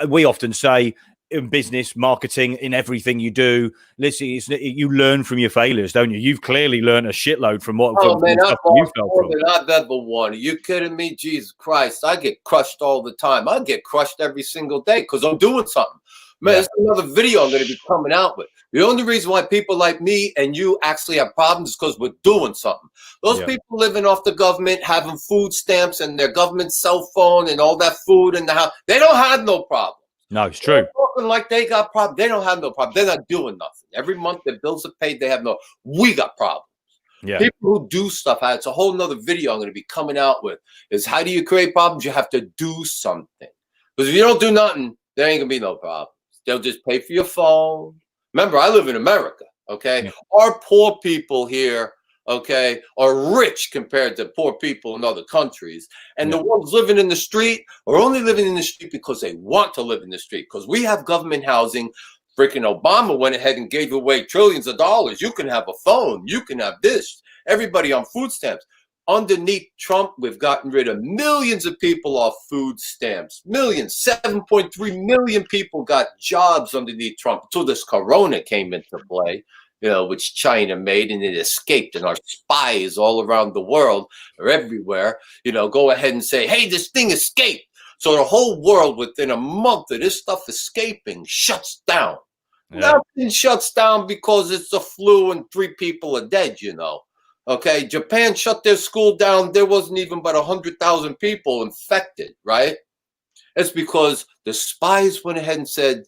We often say in business, marketing, in everything you do, listen, you learn from your failures, don't you? You've clearly learned a shitload from what from stuff you fell from. I've ever won. Are you kidding me? Jesus Christ, I get crushed all the time. I get crushed every single day because I'm doing something. Man, there's another video I'm going to be coming out with. The only reason why people like me and you actually have problems is because we're doing something. Those people living off the government, having food stamps and their government cell phone and all that food in the house, they don't have no problem. No, it's true. They're talking like they got problems. They don't have no problem. They're not doing nothing. Every month their bills are paid. They have no. We got problems. Yeah. People who do stuff. It's a whole nother video I'm going to be coming out with. Is how do you create problems? You have to do something. Because if you don't do nothing, there ain't going to be no problem. They'll just pay for your phone. Remember, I live in America, okay? Yeah. Our poor people here, okay, are rich compared to poor people in other countries. And the ones living in the street are only living in the street because they want to live in the street. Because we have government housing. Freaking Obama went ahead and gave away trillions of dollars. You can have a phone. You can have this. Everybody on food stamps. Underneath Trump, we've gotten rid of millions of people off food stamps. Millions. 7.3 million people got jobs underneath Trump until this corona came into play, which China made, and it escaped. And our spies all around the world or everywhere, go ahead and say, hey, this thing escaped. So the whole world, within a month of this stuff escaping, shuts down. Nothing shuts down because it's the flu and 3 people are dead, Okay, Japan shut their school down. There wasn't even but 100,000 people infected, right? It's because the spies went ahead and said,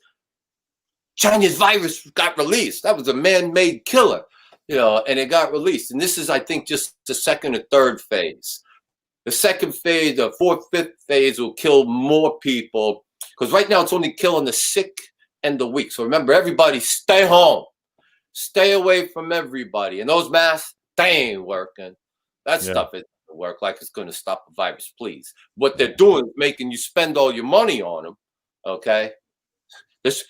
China's virus got released. That was a man-made killer, and it got released. And this is, I think, just the second or third phase. The second phase, the fourth, fifth phase will kill more people because right now it's only killing the sick and the weak. So remember, everybody stay home. Stay away from everybody. And those masks, they ain't working. That stuff isn't going to work like it's going to stop the virus, please. What they're doing is making you spend all your money on them, okay?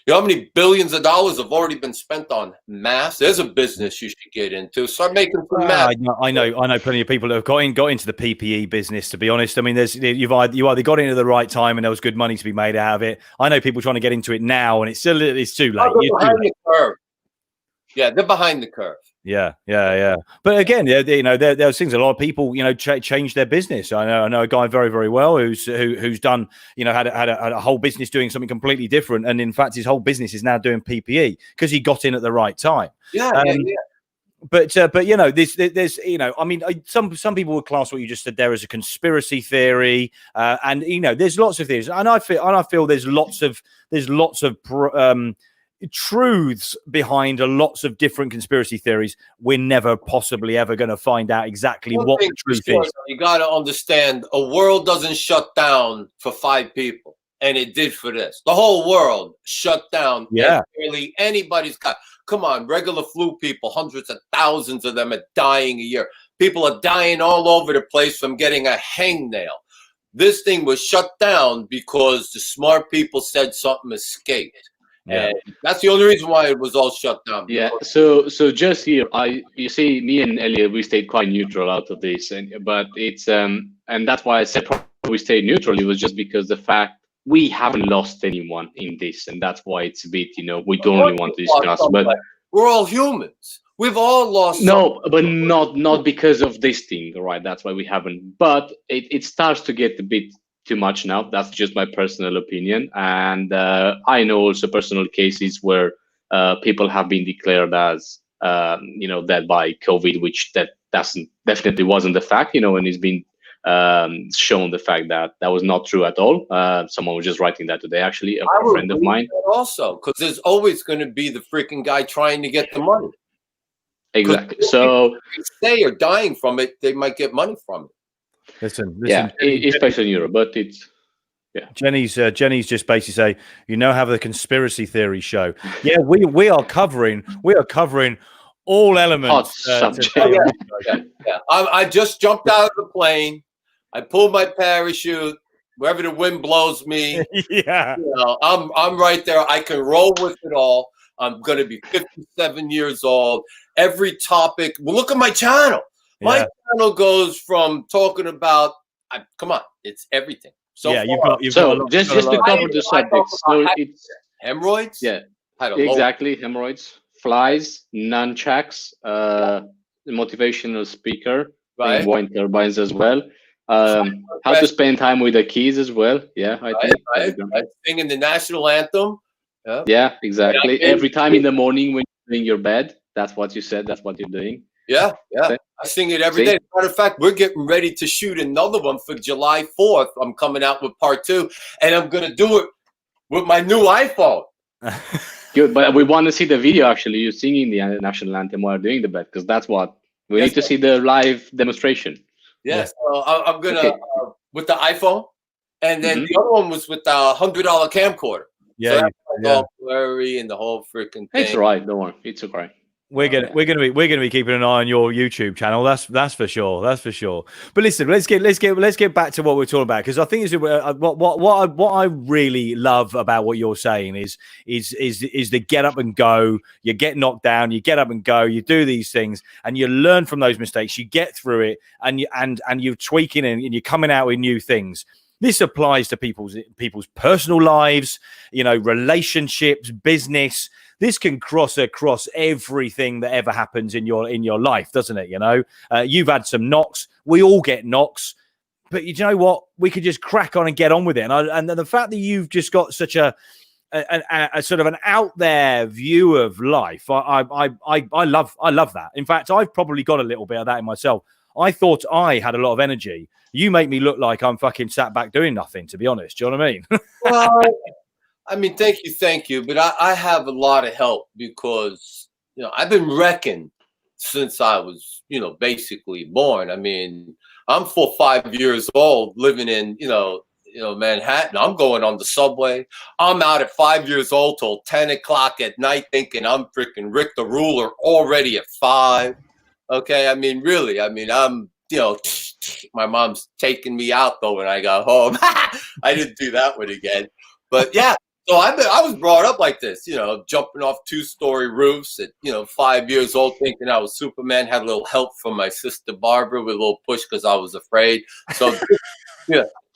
How many billions of dollars have already been spent on masks? There's a business you should get into. Start making some masks. I know plenty of people that have got into the PPE business. To be honest, I mean, you either got into at the right time and there was good money to be made out of it. I know people trying to get into it now, and it's too late. They're behind the curve. Yeah, they're behind the curve. Yeah. But again, there's things. A lot of people, change their business. I know a guy very, very well who's done, had a whole business doing something completely different, and in fact, his whole business is now doing PPE because he got in at the right time. But there's I mean, some people would class what you just said there as a conspiracy theory, and there's lots of theories, and I feel there's lots of truths behind lots of different conspiracy theories. We're never possibly ever going to find out exactly what the truth is. You got to understand, a world doesn't shut down for 5 people, and it did for this. The whole world shut down. Yeah, barely anybody's got. Come on, regular flu people, hundreds of thousands of them are dying a year. People are dying all over the place from getting a hangnail. This thing was shut down because the smart people said something escaped. Yeah. And that's the only reason why it was all shut down. Yeah. So just here, you see, me and Elliot, we stayed quite neutral out of this, but it's and that's why I said we stayed neutral. It was just because the fact we haven't lost anyone in this, and that's why it's a bit, we don't really want to discuss. But we're all humans. We've all lost. No, but not because of this thing, right? That's why we haven't. But it starts to get a bit too much now. That's just my personal opinion, and I know also personal cases where people have been declared as dead by COVID, which that definitely wasn't the fact, and it's been shown the fact that was not true at all. Someone was just writing that today, actually, a friend of mine. Also, because there's always going to be the freaking guy trying to get the money. Exactly. So if they are dying from it, they might get money from it. Listen, yeah, especially in Europe, but it's Jenny's just basically say, have the conspiracy theory show. Yeah, we are covering all elements. I just jumped out of the plane. I pulled my parachute. Wherever the wind blows me, yeah, I'm right there. I can roll with it all. I'm going to be 57 years old. Every topic. Well, look at my channel. My channel goes from talking about. Come on, it's everything. So yeah, you've got just to cover the subjects. So it's hemorrhoids. Yeah, exactly. Hemorrhoids, flies, nunchucks, motivational speaker, right? Wind turbines as well. How to spend time with the kids as well. Yeah, I think. Singing the national anthem. Yeah, exactly. Every time in the morning when you're in your bed, that's what you said. That's what you're doing. Yeah. I sing it every day. As a matter of fact, we're getting ready to shoot another one for July 4th. I'm coming out with part 2, and I'm going to do it with my new iPhone. Good, but we want to see the video, actually, you singing the national anthem while doing the bed, because that's what we need to see, the live demonstration. Yes, I'm going to, with the iPhone, and then the other one was with the $100 camcorder. Yeah, so all blurry and the whole freaking thing. It's all right, don't worry, it's okay. We're gonna be keeping an eye on your YouTube channel. That's for sure. That's for sure. But listen, let's get back to what we're talking about, because I think what I really love about what you're saying is the get up and go. You get knocked down, you get up and go. You do these things, and you learn from those mistakes. You get through it, and you're tweaking and you're coming out with new things. This applies to people's personal lives, relationships, business. This can cross across everything that ever happens in your life, doesn't it? You've had some knocks. We all get knocks, but you know what? We could just crack on and get on with it. And the fact that you've just got such a sort of an out there view of life, I love that. In fact, I've probably got a little bit of that in myself. I thought I had a lot of energy. You make me look like I'm fucking sat back doing nothing, to be honest. Do you know what I mean? Well, I mean, thank you. But I have a lot of help because, I've been wrecking since I was, basically born. I mean, I'm 5 years old living in, Manhattan. I'm going on the subway. I'm out at 5 years old till 10 o'clock at night thinking I'm freaking Rick the Ruler already at 5. Okay. I mean, really, I'm, my mom's taking me out though when I got home. I didn't do that one again. But yeah, so I was brought up like this, jumping off 2-story roofs at, 5 years old, thinking I was Superman. Had a little help from my sister Barbara with a little push because I was afraid. So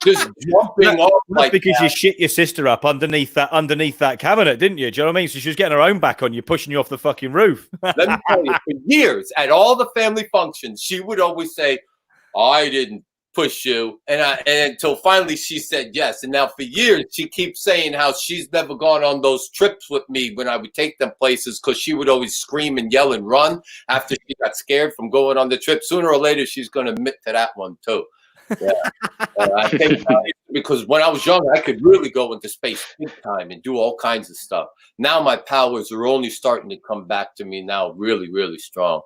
just jumping off like because that. You shit your sister up underneath that cabinet, didn't you? Do you know what I mean? So she was getting her own back on you, pushing you off the fucking roof. Let me tell you, for years at all the family functions, she would always say, I didn't push you. And until finally she said yes. And now for years, she keeps saying how she's never gone on those trips with me when I would take them places because she would always scream and yell and run after she got scared from going on the trip. Sooner or later, she's going to admit to that one too. Yeah. I think because when I was young, I could really go into space big time and do all kinds of stuff. Now my powers are only starting to come back to me now, really, really strong.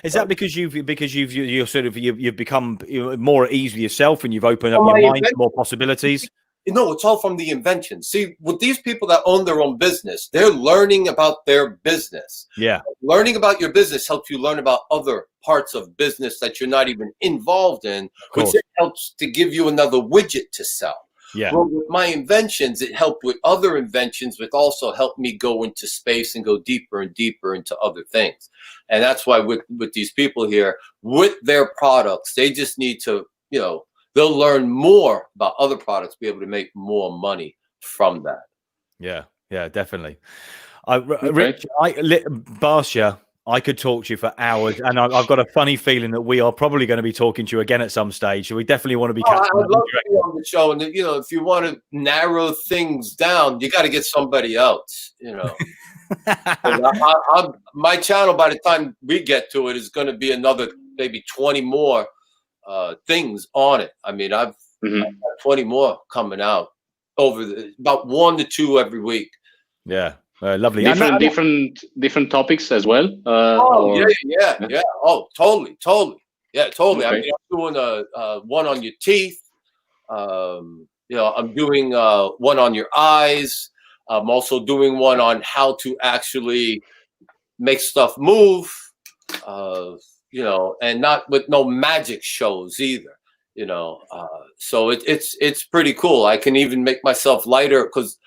Is that because you've become more at ease with yourself and you've opened up your mind to more possibilities? No, it's all from the invention. See, with these people that own their own business, they're learning about their business. Yeah. Learning about your business helps you learn about other parts of business that you're not even involved in, which helps to give you another widget to sell. Yeah. Well, with my inventions, it helped with other inventions, but also helped me go into space and go deeper and deeper into other things. And that's why with these people here, with their products, they just need to, they'll learn more about other products, be able to make more money from that. Yeah, definitely. Rich, Barcia, I could talk to you for hours, and I've got a funny feeling that we are probably going to be talking to you again at some stage. So we definitely want to be. I'd love to be on the show, and if you want to narrow things down, you got to get somebody else. My channel, by the time we get to it, is going to be another maybe 20 more things on it. I mean, I've got 20 more coming out over about 1 to 2 every week. Yeah. Lovely. Different topics as well. Yeah. Oh, totally. Yeah, totally. Okay. I mean, I'm doing one on your teeth. I'm doing one on your eyes. I'm also doing one on how to actually make stuff move. And not with no magic shows either. So it's pretty cool. I can even make myself lighter because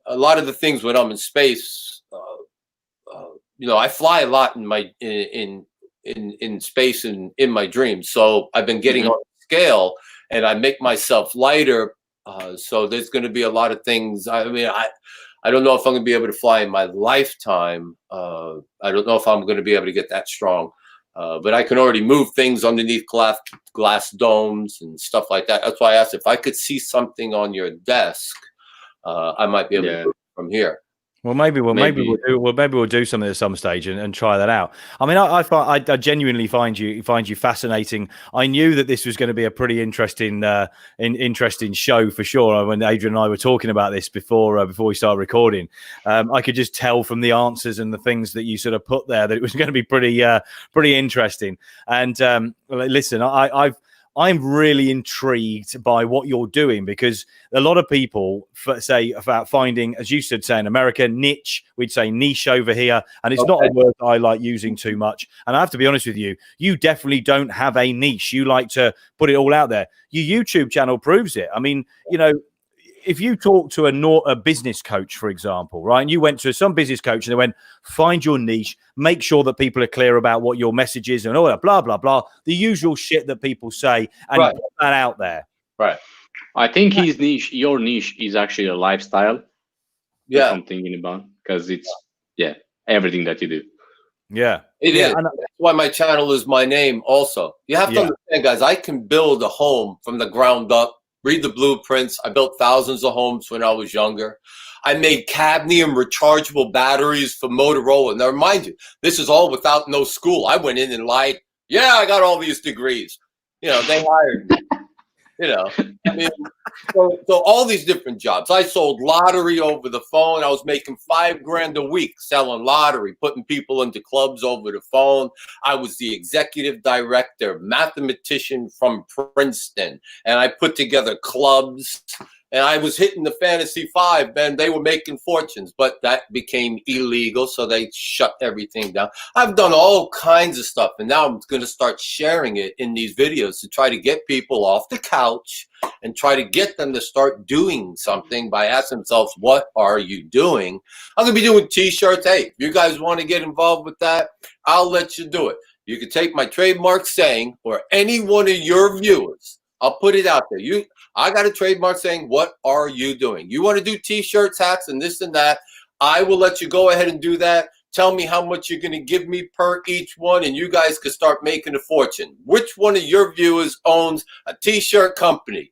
a lot of the things when I'm in space, I fly a lot in space and in my dreams. So I've been getting on scale, and I make myself lighter. So there's going to be a lot of things. I mean, I don't know if I'm going to be able to fly in my lifetime. I don't know if I'm going to be able to get that strong. But I can already move things underneath glass domes and stuff like that. That's why I asked if I could see something on your desk. I might be able to do it from here. Well, maybe we'll do something at some stage and try that out. I mean, I genuinely find you fascinating. I knew that this was going to be a pretty interesting show for sure. When Adrian and I were talking about this before we started recording, I could just tell from the answers and the things that you sort of put there that it was going to be pretty interesting. And listen, I'm really intrigued by what you're doing, because a lot of people say about finding, as you said, say in America, niche, we'd say niche over here. And it's not a word that I like using too much. And I have to be honest with you, you definitely don't have a niche. You like to put it all out there. Your YouTube channel proves it. I mean, you know, if you talk to a business coach, for example, right, and you went to some business coach and they went, find your niche, make sure that people are clear about what your message is and all that, blah, blah, blah, the usual shit that people say, and put that out there. Right. I think his niche, your niche, is actually a lifestyle. Yeah. I'm thinking about, because it's, everything that you do. Yeah. It is. That's why my channel is my name also. You have to understand, guys, I can build a home from the ground up. Read the blueprints. I built thousands of homes when I was younger. I made cadmium rechargeable batteries for Motorola. Now, remind you, this is all without no school. I went in and lied. Yeah, I got all these degrees. You know, they hired me. You know, I mean, so all these different jobs. I sold lottery over the phone. I was making $5,000 a week selling lottery, putting people into clubs over the phone. I was the executive director, mathematician from Princeton, and I put together clubs. And I was hitting the Fantasy Five, man. They were making fortunes, but that became illegal, so they shut everything down. I've done all kinds of stuff, and now I'm going to start sharing it in these videos to try to get people off the couch and try to get them to start doing something by asking themselves, what are you doing? I'm going to be doing T-shirts. Hey, if you guys want to get involved with that, I'll let you do it. You can take my trademark saying, or any one of your viewers, I'll put it out there. I got a trademark saying, what are you doing? You want to do T-shirts, hats, and this and that? I will let you go ahead and do that. Tell me how much you're going to give me per each one, and you guys can start making a fortune. Which one of your viewers owns a T-shirt company?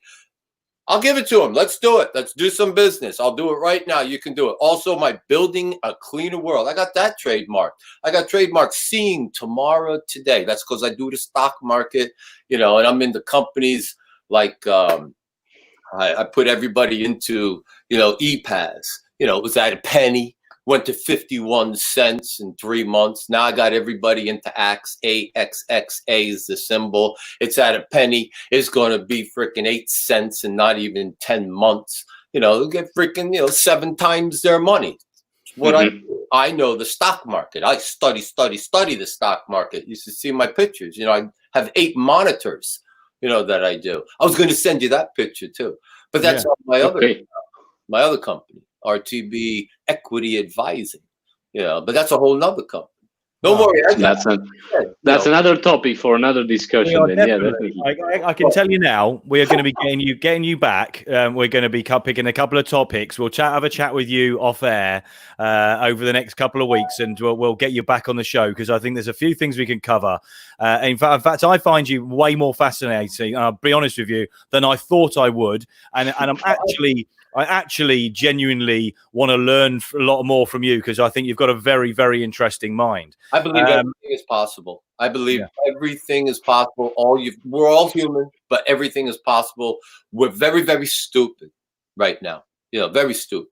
I'll give it to them. Let's do it. Let's do some business. I'll do it right now. You can do it. Also, my Building a Cleaner World. I got that trademark. I got trademark Seeing Tomorrow Today. That's because I do the stock market, you know, and I'm in the companies like I put everybody into, you know, EPAS. You know, it was at a penny, went to 51 cents in 3 months. Now I got everybody into AXA. AXXA is the symbol. It's at a penny. It's going to be freaking 8 cents in not even 10 months. You know, they'll get freaking, you know, 7 times their money. What I know the stock market. I study the stock market. You should see my pictures. You know, I have 8 monitors, you know, that I do. I was going to send you that picture too, but that's on my other company, RTB Equity Advising, you know, but that's a whole nother company. Don't worry. That's another topic for another discussion. Definitely. I can tell you now, we are going to be getting you back. We're going to be picking a couple of topics. We'll have a chat with you off air over the next couple of weeks, and we'll get you back on the show, because I think there's a few things we can cover. In fact, I find you way more fascinating, and I'll be honest with you, than I thought I would. And I actually genuinely want to learn a lot more from you, because I think you've got a very, very interesting mind. I believe everything is possible. I believe everything is possible. We're all human, but everything is possible. We're very, very stupid right now. You know, very stupid.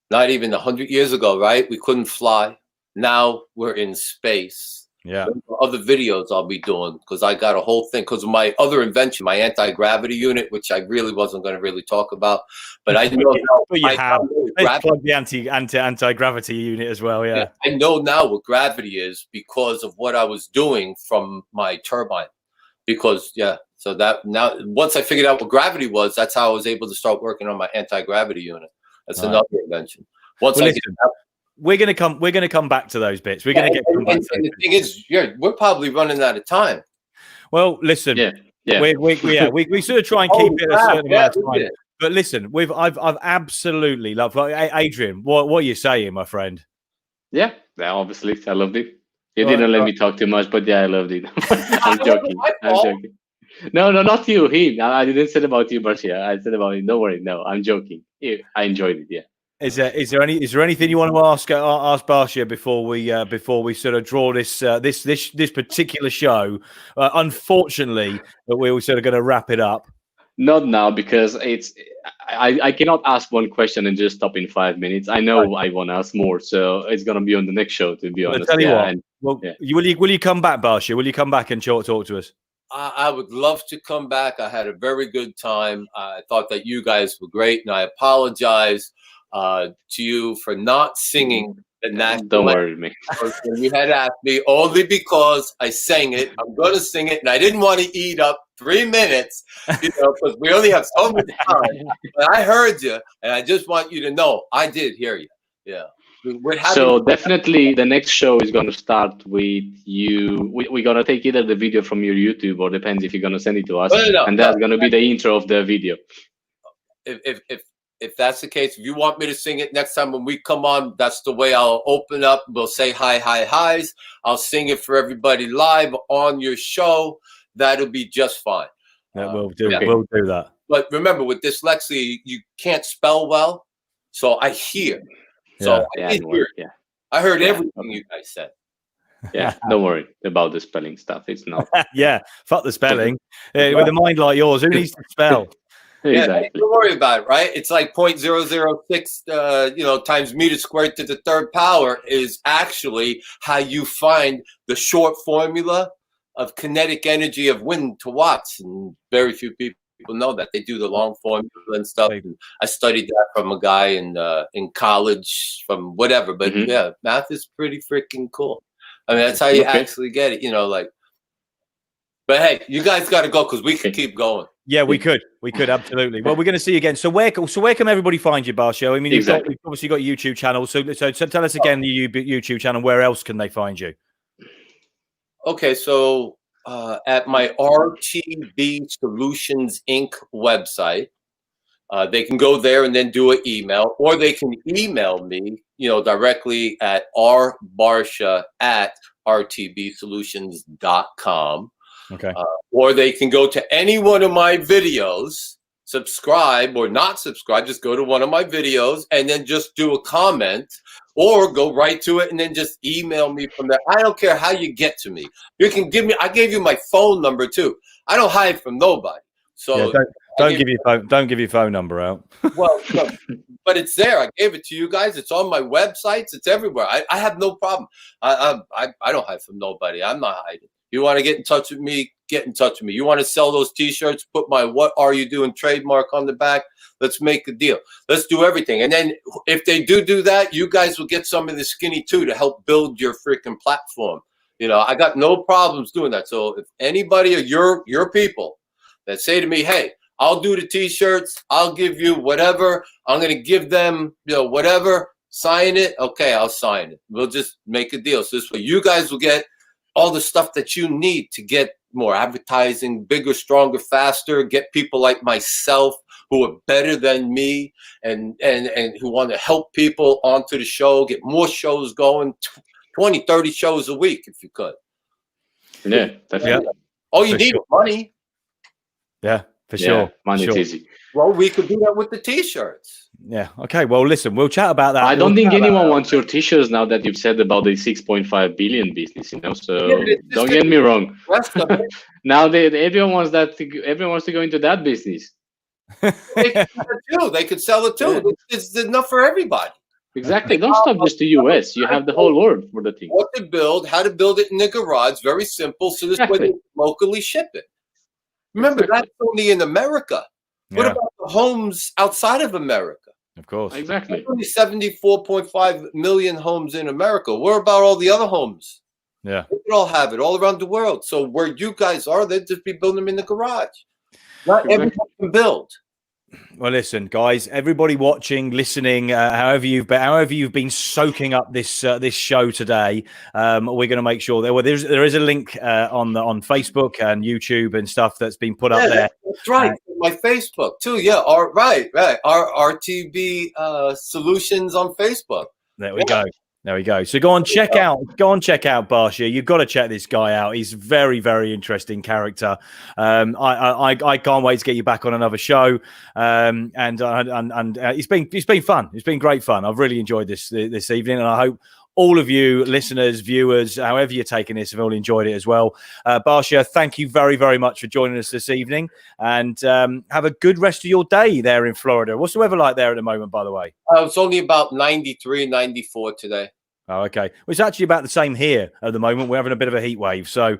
Not even 100 years ago, right? We couldn't fly. Now we're in space. Yeah. Other videos I'll be doing, because I got a whole thing, because of my other invention, my anti-gravity unit, which I really wasn't going to really talk about, but I know plug the anti-gravity unit as well. Yeah, I know now what gravity is because of what I was doing from my turbine. Because so that now once I figured out what gravity was, that's how I was able to start working on my anti-gravity unit. That's another invention. We're gonna come back to those bits. We're gonna get. And the thing is, we're probably running out of time. Well, listen, we sort of try and keep it a certain amount of time. But listen, I've absolutely loved. Adrian, what are you saying, my friend? Yeah, obviously, I loved it. You didn't let me talk too much, but I loved it. I'm joking. No, not you. Him. I didn't say about you, Barcia. I said about him. Don't worry. No, I'm joking. I enjoyed it. Yeah. Is there anything you want to ask Barcia before we sort of draw this particular show? Unfortunately, but we're sort of going to wrap it up. Not now, because I cannot ask one question and just stop in 5 minutes. I know I want to ask more, so it's going to be on the next show. To be honest, I'll tell you what. Will you come back, Barcia? Will you come back and talk to us? I would love to come back. I had a very good time. I thought that you guys were great, and I apologize to you for not singing the national Don't anthem worry, me. when you had asked me, only because I sang it. I'm going to sing it, and I didn't want to eat up 3 minutes, because we only have so much time. But I heard you, and I just want you to know I did hear you. Yeah. So definitely the next show is going to start with you. We're going to take either the video from your YouTube, or depends if you're going to send it to us. And that's going to be the intro of the video. If that's the case, if you want me to sing it next time when we come on, that's the way I'll open up. We'll say highs. I'll sing it for everybody live on your show. That'll be just fine. Yeah, we'll do that. But remember, with dyslexia, you can't spell well. So I hear. So I heard everything you guys said. Yeah, don't worry about the spelling stuff. It's not. Yeah, fuck the spelling. With a mind like yours, who needs to spell? Exactly. Don't worry about it, right? It's like 0.006, times meter squared to the third power is actually how you find the short formula of kinetic energy of wind to watts. And very few people know that. They do the long formula and stuff. And I studied that from a guy in college, from whatever. But yeah, math is pretty freaking cool. I mean, that's how you actually get it, But hey, you guys got to go because we can keep going. Yeah, we could absolutely. Well, we're going to see you again. So where can everybody find you, Barcia? I mean, you've obviously got a YouTube channel. So tell us again the YouTube channel. Where else can they find you? Okay, so at my RTB Solutions Inc. website, they can go there and then do an email, or they can email me, directly at rbarcia@rtbsolutions.com. Okay. Or they can go to any one of my videos, subscribe or not subscribe, just go to one of my videos and then just do a comment, or go right to it and then just email me from there. I don't care how you get to me. You can I gave you my phone number too. I don't hide from nobody. So don't give your phone number out. Well, no, but it's there. I gave it to you guys. It's on my websites. It's everywhere. I have no problem. I don't hide from nobody. I'm not hiding. You want to get in touch with me, get in touch with me. You want to sell those T-shirts, put my "What Are You Doing" trademark on the back. Let's make a deal. Let's do everything. And then if they do that, you guys will get some of the skinny too to help build your freaking platform. I got no problems doing that. So if anybody of your people that say to me, hey, I'll do the T-shirts, I'll give you whatever, I'm going to give them, whatever, sign it. Okay, I'll sign it. We'll just make a deal. So this way you guys will get all the stuff that you need to get more advertising, bigger, stronger, faster, get people like myself who are better than me and who want to help people onto the show, get more shows going, 20, 30 shows a week if you could. Yeah, definitely. All you need is money. Yeah, for sure. Money's easy. Well, we could do that with the T-shirts. Yeah. Okay. Well, listen, we'll chat about that. I don't think anyone wants your T-shirts now that you've said about the 6.5 billion business. So don't get me wrong. Now everyone wants to go into that business. They could sell it too. Yeah. It's enough for everybody. Exactly. Don't stop just the US. You have the whole world for the thing. What to build, how to build it in the garage. Very simple. So this way they can locally ship it. Remember, that's only in America. What about the homes outside of America? Of course. Exactly. There's only 74.5 million homes in America. What about all the other homes? Yeah. They could all have it all around the world. So where you guys are, they'd just be building them in the garage. Not everyone can build. Well, listen, guys, everybody watching, listening, however you've been soaking up this show today, we're going to make sure there is a link on Facebook and YouTube and stuff that's been put up there. That's right, my Facebook too. Yeah, right. Our RTB Solutions on Facebook. There we go. There we go. So go on, check out Barcia. You've got to check this guy out. He's very, very interesting character. I can't wait to get you back on another show. And it's been fun. It's been great fun. I've really enjoyed this evening, and I hope all of you listeners, viewers, however you're taking this, have all enjoyed it as well. Barcia, thank you very, very much for joining us this evening, and have a good rest of your day there in Florida. What's the weather like there at the moment, by the way? It's only about 93, 94 today. Oh, okay. Well, it's actually about the same here at the moment. We're having a bit of a heat wave. So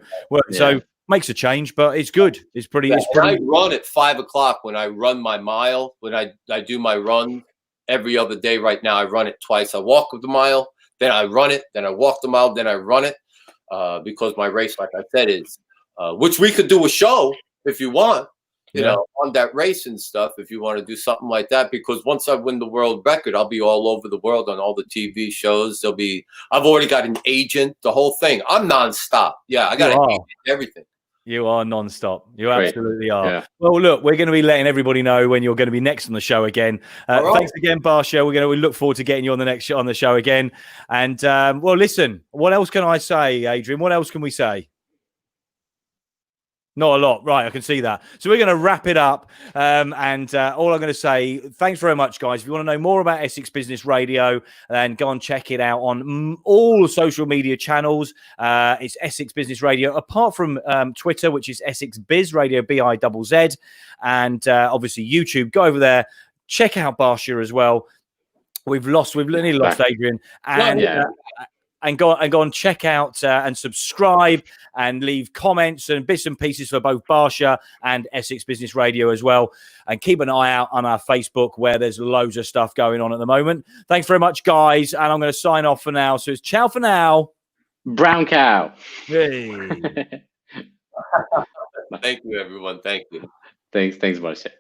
Makes a change, but it's good. It's pretty. Yeah, It's pretty. I run at 5 o'clock when I run my mile. When I do my run every other day. Right now, I run it twice. I walk the mile, then I run it, then I walk the mile, then I run it. Because my race, like I said, is which we could do a show if you want, you know, on that race and stuff. If you want to do something like that, because once I win the world record, I'll be all over the world on all the TV shows. I've already got an agent, the whole thing. I'm nonstop. Yeah, I got an agent, everything. You are non-stop. You Great. Absolutely are. Yeah. Well, look, we're going to be letting everybody know when you're going to be next on the show again. Right. Thanks again, Barcia. We look forward to getting you on the next on the show again. And well, listen, what else can I say, Adrian? What else can we say? Not a lot. Right, I can see that. So we're going to wrap it up. And all I'm going to say, thanks very much, guys. If you want to know more about Essex Business Radio, then go and check it out on all the social media channels. It's Essex Business Radio, apart from Twitter, which is Essex Biz Radio, BIZZ. And obviously YouTube. Go over there. Check out Barcia as well. We've nearly lost Adrian. And go and check out and subscribe and leave comments and bits and pieces for both Barcia and Essex Business Radio as well. And keep an eye out on our Facebook, where there's loads of stuff going on at the moment. Thanks very much, guys. And I'm going to sign off for now. So it's ciao for now. Brown cow. Hey. Thank you, everyone. Thank you. Thanks, Barcia.